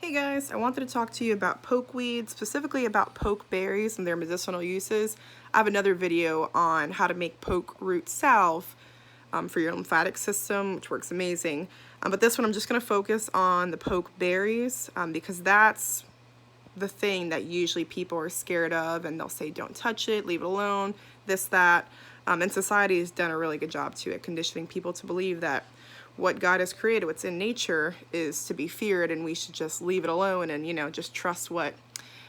Hey guys, I wanted to talk to you about pokeweed, specifically about pokeberries and their medicinal uses. I have another video on how to make poke root salve for your lymphatic system, which works amazing. But this one I'm just going to focus on the pokeberries because that's the thing that usually people are scared of, and they'll say don't touch it, leave it alone, this, that. And society has done a really good job to it, conditioning people to believe that what God has created, what's in nature, is to be feared, and we should just leave it alone and, just trust what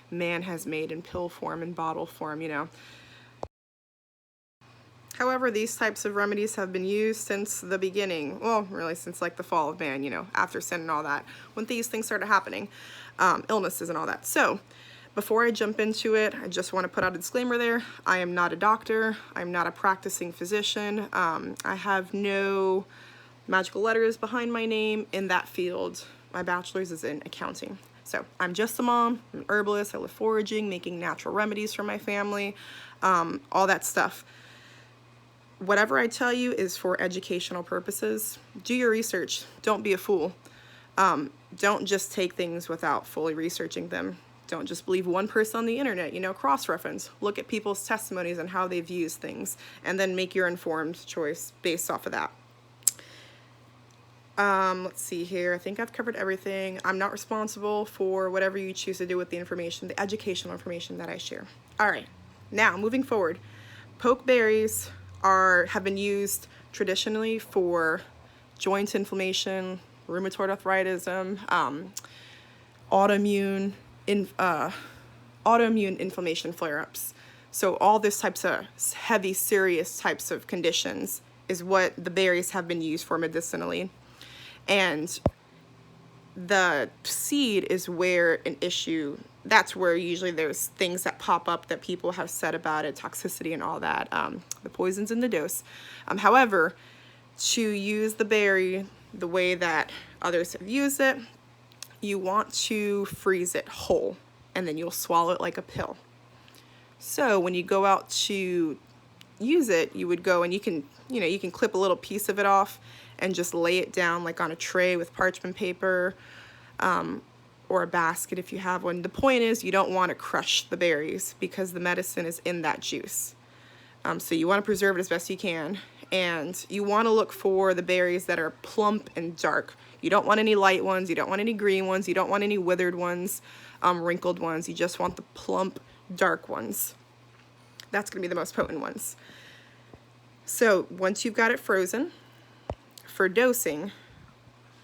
man has made in pill form and bottle form. However, these types of remedies have been used since the beginning. Well, really since like the fall of man, after sin and all that, when these things started happening, illnesses and all that. So before I jump into it, I just want to put out a disclaimer there. I am not a doctor. I'm not a practicing physician. I have no magical letters behind my name in that field. My bachelor's is in accounting. So I'm just a mom, I'm an herbalist. I live foraging, making natural remedies for my family, all that stuff. Whatever I tell you is for educational purposes. Do your research. Don't be a fool. Don't just take things without fully researching them. Don't just believe one person on the internet, cross-reference. Look at people's testimonies and how they've used things, and then make your informed choice based off of that. Let's see here. I think I've covered everything. I'm not responsible for whatever you choose to do with the information, the educational information that I share. All right, now moving forward, pokeberries have been used traditionally for joint inflammation, rheumatoid arthritis, autoimmune inflammation flare-ups. So all this types of heavy, serious types of conditions is what the berries have been used for medicinally. And the seed is where that's where usually there's things that pop up that people have said about it, toxicity and all that, the poisons in the dose. However, to use the berry the way that others have used it, you want to freeze it whole, and then you'll swallow it like a pill. So when you go out to use it, you would go and you can clip a little piece of it off and just lay it down like on a tray with parchment paper, or a basket if you have one. The point is you don't want to crush the berries because the medicine is in that juice. So you want to preserve it as best you can, and you want to look for the berries that are plump and dark. You don't want any light ones, you don't want any green ones, you don't want any withered ones, wrinkled ones. You just want the plump, dark ones. That's going to be the most potent ones. So once you've got it frozen, for dosing,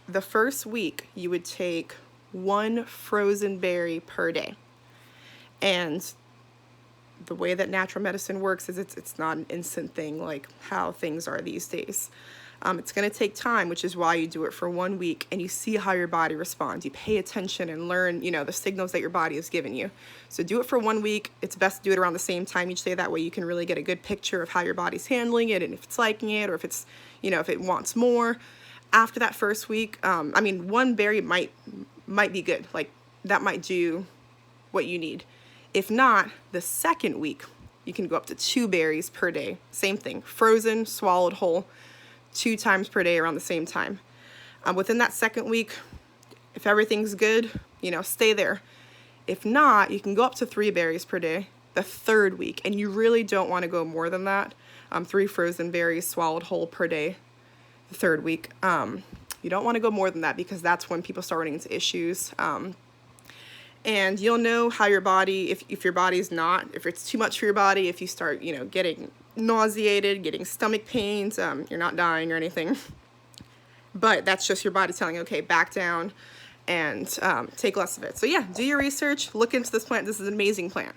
the first week you would take 1 frozen berry per day. And the way that natural medicine works is it's not an instant thing like how things are these days. It's going to take time, which is why you do it for 1 week and you see how your body responds. You pay attention and learn, the signals that your body is giving you. So do it for 1 week. It's best to do it around the same time each day. That way you can really get a good picture of how your body's handling it and if it's liking it or if it's, if it wants more. After that first week, 1 berry might be good. Like that might do what you need. If not, the second week, you can go up to 2 berries per day. Same thing, frozen, swallowed whole, 2 times per day around the same time. Within that second week, if everything's good, stay there. If not, you can go up to 3 berries per day the third week, and you really don't want to go more than that. 3 frozen berries swallowed whole per day the third week. You don't want to go more than that because that's when people start running into issues. And you'll know how your body, if your body's not, if it's too much for your body, if you start, getting nauseated, getting stomach pains, you're not dying or anything. But that's just your body telling you, okay, back down and take less of it. So yeah, do your research, look into this plant. This is an amazing plant.